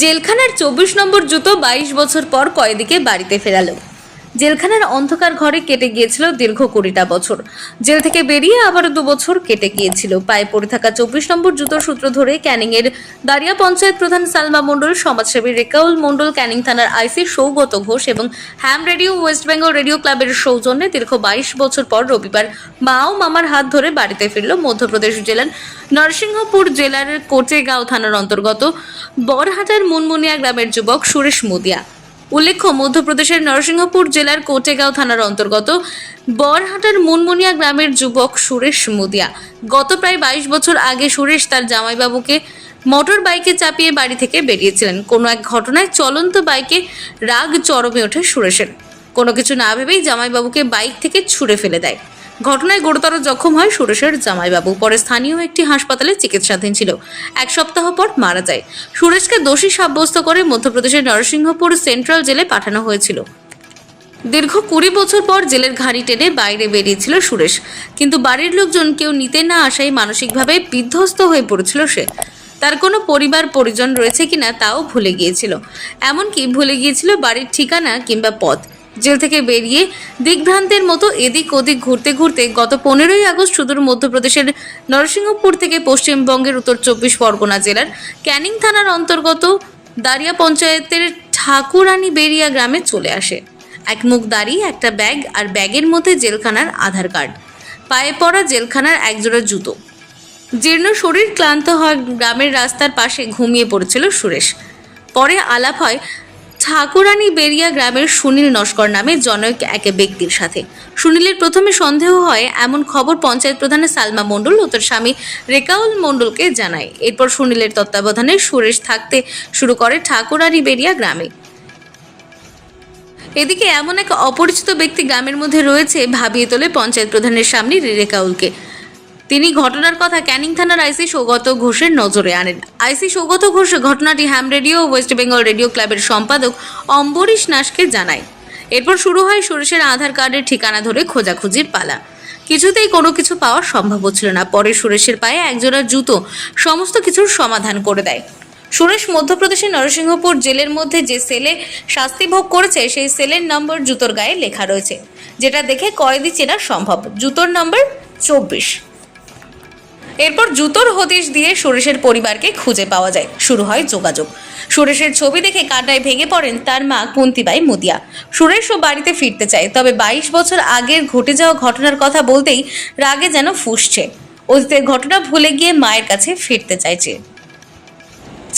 জেলখানার ২৪ নম্বর জুতো ২২ বছর পর কয়েদিকে বাড়িতে ফেরালো। জেলখানার অন্ধকার ঘরে কেটে গিয়েছিল দীর্ঘ ২০টা বছর। জেল থেকে বেরিয়ে আবারও ২ বছর কেটে গিয়েছিল। পায়ে পড়ে থাকা ২৪ নম্বর জুতোর সূত্র ধরে ক্যানিংয়ের দাঁড়িয়া পঞ্চায়েত প্রধান সালমা মণ্ডল, সমাজসেবী রেকাউল মণ্ডল, ক্যানিং থানার আইসি সৌগত ঘোষ এবং হ্যাম রেডিও ওয়েস্ট বেঙ্গল রেডিও ক্লাবের সৌজন্যে দীর্ঘ ২২ বছর পর রবিবার মা ও মামার হাত ধরে বাড়িতে ফিরল মধ্যপ্রদেশ জেলার নরসিংহপুর জেলার কোটেগাঁও থানার অন্তর্গত বরহাটার মুনমুনিয়া গ্রামের যুবক সুরেশ মুদিয়া। উল্লেখ্য, মধ্যপ্রদেশের নরসিংহপুর জেলার কোটেগাঁও থানার অন্তর্গত বরহাটার মুনমুনিয়া গ্রামের যুবক সুরেশ মুদিয়া গত প্রায় ২২ বছর আগে সুরেশ তার জামাইবাবুকে মোটর বাইকে চাপিয়ে বাড়ি থেকে বেরিয়েছিলেন। কোনো এক ঘটনায় চলন্ত বাইকে রাগ চরমে ওঠে সুরেশের। কোনো কিছু না ভেবেই জামাইবাবুকে বাইক থেকে ছুঁড়ে ফেলে দেয়। ঘটনায় গুরুতর জখম হয় সুরেশের জামাইবাবু। পরে স্থানীয় একটি হাসপাতালে চিকিৎসাধীন ছিল। ১ সপ্তাহ পর মারা যায়। সুরেশকে দোষী সাব্যস্ত করে মধ্যপ্রদেশের নরসিংহপুর সেন্ট্রাল জেলে পাঠানো হয়েছিল। দীর্ঘ ২০ বছর পর জেলের ঘাড়ি টেনে বাইরে বেরিয়েছিল সুরেশ, কিন্তু বাড়ির লোকজন কেউ নিতে না আসায় মানসিকভাবে বিধ্বস্ত হয়ে পড়েছিল সে। তার কোনো পরিবার পরিজন রয়েছে কিনা তাও ভুলে গিয়েছিল, এমনকি ভুলে গিয়েছিল বাড়ির ঠিকানা কিংবা পথ। জেল থেকে বেরিয়ে দিগ্ভ্রান্তের মতো এদিক ওদিক ঘুরতে ঘুরতে গত ১৫ই আগস্ট সুদূর মধ্যপ্রদেশের নরসিংহপুর থেকে পশ্চিমবঙ্গের উত্তর ২৪ পরগনা জেলার ক্যানিং থানার অন্তর্গত দাঁড়িয়া পঞ্চায়েতের ঠাকুরানী বেরিয়া গ্রামে চলে আসে। এক মুখ দাড়ি, একটা ব্যাগ, আর ব্যাগের মধ্যে জেলখানার আধার কার্ড, পায়ে পড়া জেলখানার একজোড়া জুতো। জীর্ণ শরীর, ক্লান্ত হয় গ্রামের রাস্তার পাশে ঘুমিয়ে পড়েছিল সুরেশ। পরে আলাপ হয় ঠাকুরানী বেরিয়া গ্রামের সুনীল নস্কর নামে জনৈক এক ব্যক্তির সাথে। সুনীলের প্রথমে সন্দেহ হয় এমন খবর পঞ্চায়েত প্রধান সালমা মণ্ডল ও তার স্বামী রেকাউল মণ্ডলকে জানায়। এরপর সুনীলের তত্ত্বাবধানে সুরেশ থাকতে শুরু করে ঠাকুরানী বেরিয়া গ্রামে। এদিকে এমন এক অপরিচিত ব্যক্তি গ্রামের মধ্যে রয়েছে ভাবিয়ে তোলে পঞ্চায়েত প্রধানের সামনে রেকাউলকে। তিনি ঘটনার কথা ক্যানিং থানার আইসি সৌগত ঘোষের নজরে আনেন। আইসি সৌগত ঘোষ ঘটনাটি হ্যাম রেডিও ওয়েস্ট বেঙ্গল রেডিও ক্লাবের সম্পাদক অম্বরীশ নাশকে জানায়। এরপর শুরু হয় সুরেশের আধার কার্ডের ঠিকানা ধরে খোঁজাখুঁজির পালা। কিছুতেই কোনো কিছু পাওয়া সম্ভব হচ্ছিল না। পরে সুরেশের পায়ে একজোড়া জুতো সমস্ত কিছুর সমাধান করে দেয়। সুরেশ মধ্যপ্রদেশের নরসিংহপুর জেলের মধ্যে যে সেলে শাস্তি ভোগ করেছে সেই সেলের নম্বর জুতোর গায়ে লেখা রয়েছে, যেটা দেখে কয়েদি চেনা সম্ভব। জুতোর নম্বর ২৪। এরপর জুতোর হদিশ দিয়ে সুরেশের পরিবারকে খুঁজে পাওয়া যায়। শুরু হয় যোগাযোগ। সুরেশের ছবি দেখে কান্নায় ভেঙে পড়েন তার মা কুন্তিবাই মুদিয়া। সুরেশও বাড়িতে ফিরতে চায়, তবে ২২ বছর আগের ঘটে যাওয়া ঘটনার কথা বলতেই রাগে যেন ফুঁসছে। অতীতের ঘটনা ভুলে গিয়ে মায়ের কাছে ফিরতে চাইছে।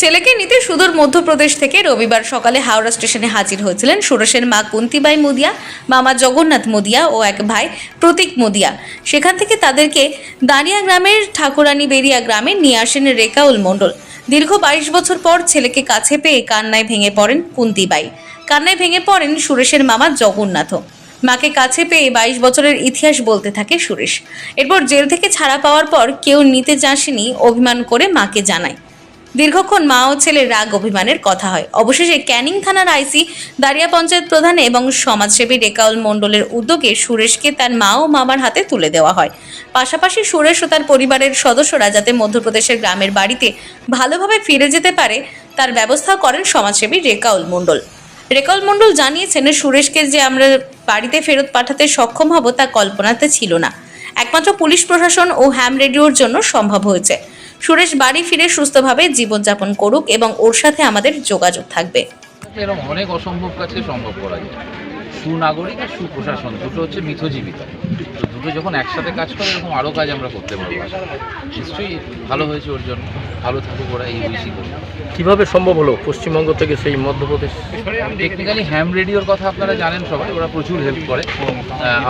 ছেলেকে নিতে সুদূর মধ্যপ্রদেশ থেকে রবিবার সকালে হাওড়া স্টেশনে হাজির হয়েছিলেন সুরেশের মা কুন্তিবাই মুদিয়া, মামা জগন্নাথ মুদিয়া ও এক ভাই প্রতীক মুদিয়া। সেখান থেকে তাদেরকে দাঁড়িয়া গ্রামের ঠাকুরানী বেরিয়া গ্রামে নিয়ে আসেন রেকাউল মণ্ডল। দীর্ঘ ২২ বছর পর ছেলেকে কাছে পেয়ে কান্নায় ভেঙে পড়েন কুন্তিবাই। কান্নায় ভেঙে পড়েন সুরেশের মামা জগন্নাথও। মাকে কাছে পেয়ে ২২ বছরের ইতিহাস বলতে থাকে সুরেশ। এরপর জেল থেকে ছাড়া পাওয়ার পর কেউ নিতে আসেনি অভিমান করে মাকে জানায়। দীর্ঘক্ষণ মা ও ছেলের রাগ অভিমানের কথা হয়। অবশেষে ক্যানিং থানার আইসি, দাঁড়িয়া পঞ্চায়েত প্রধান এবং সমাজসেবী রেকাউল মণ্ডলের উদ্যোগে সুরেশকে তার মা ও মামার হাতে তুলে দেওয়া হয়। পাশাপাশি সুরেশ ও তার পরিবারের সদস্যরা যাতে মধ্যপ্রদেশের গ্রামের বাড়িতে ভালোভাবে ফিরে যেতে পারে তার ব্যবস্থা করেন সমাজসেবী রেকাউল মণ্ডল। রেকাউল মণ্ডল জানিয়েছেন, সুরেশকে যে আমরা বাড়িতে ফেরত পাঠাতে সক্ষম হব তা কল্পনাতে ছিল না। একমাত্র পুলিশ প্রশাসন ও হ্যাম রেডিওর জন্য সম্ভব হয়েছে। সুরেশ বাড়ি ফিরে সুস্থভাবে জীবনযাপন করুক এবং ওর সাথে আমাদের যোগাযোগ থাকবে। এরকম অনেক অসম্ভব কাজকে সম্ভব করা যায়। সুনাগরিক আর সুপ্রশাসন দুটো হচ্ছে মিথজীবিতা। তো দুটো যখন একসাথে কাজ করে এরকম আরও কাজ আমরা করতে পারবো। নিশ্চয়ই ভালো হয়েছে ওর জন্য, ভালো থাকুক ওরা, এই বেশি করবো। কীভাবে সম্ভব হলো পশ্চিমবঙ্গ থেকে সেই মধ্যপ্রদেশ? টেকনিক্যালি হ্যাম রেডিওর কথা আপনারা জানেন সবাই, ওরা প্রচুর হেল্প করে।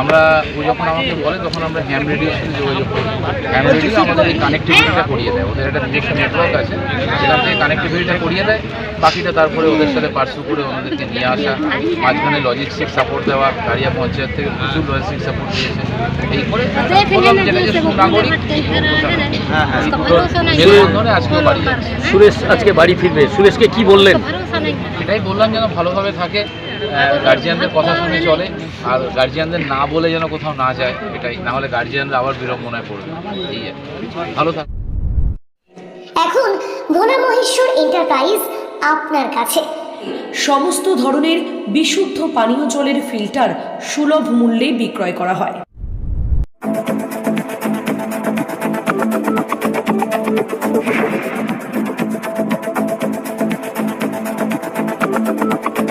আমরা ও যখন আমাকে বলে তখন আমরা হ্যাম রেডিওর সাথে যোগাযোগ করি। হ্যাম রেডিও আমাদের এই কানেক্টিভিটিটা করিয়ে দেয়। ওদের একটা নিজস্ব নেটওয়ার্ক আছে, সেখান থেকে কানেক্টিভিটিটা করিয়ে দেয়। বাকিটা তারপরে ওদের সাথে পার্সু করে ওনাদেরকে নিয়ে আসা, মাঝখানে লজিস্টিক সাপোর্ট দেওয়া। দাঁড়িয়া পঞ্চায়েত থেকে প্রচুর লজিস্টিক সাপোর্ট দিয়েছে। এই করে বললাম যেটা যে সুনাগরিক মেলবন্ধনে আজকেও বাড়ি যাচ্ছে। সুরেশ আজকে বাড়ি ফিরবে, সুরেশকে কি বললেন? এটাই বললাম যেন ভালোভাবে থাকে, গার্জিয়ানদের কথা শুনে চলে, আর গার্জিয়ানদের না বলে যেন কোথাও না যায়। এটাই, না হলে গার্জিয়ানরা আবার বিড়ম্বনায় পড়বে। এই ভালো থাকে। এখন ভোলা মহেশ্বর এন্টারপ্রাইজ আপনার কাছে। সমস্ত ধরনের বিশুদ্ধ পানীয় জলের ফিল্টার সুলভ মূল্যে বিক্রয় করা হয়।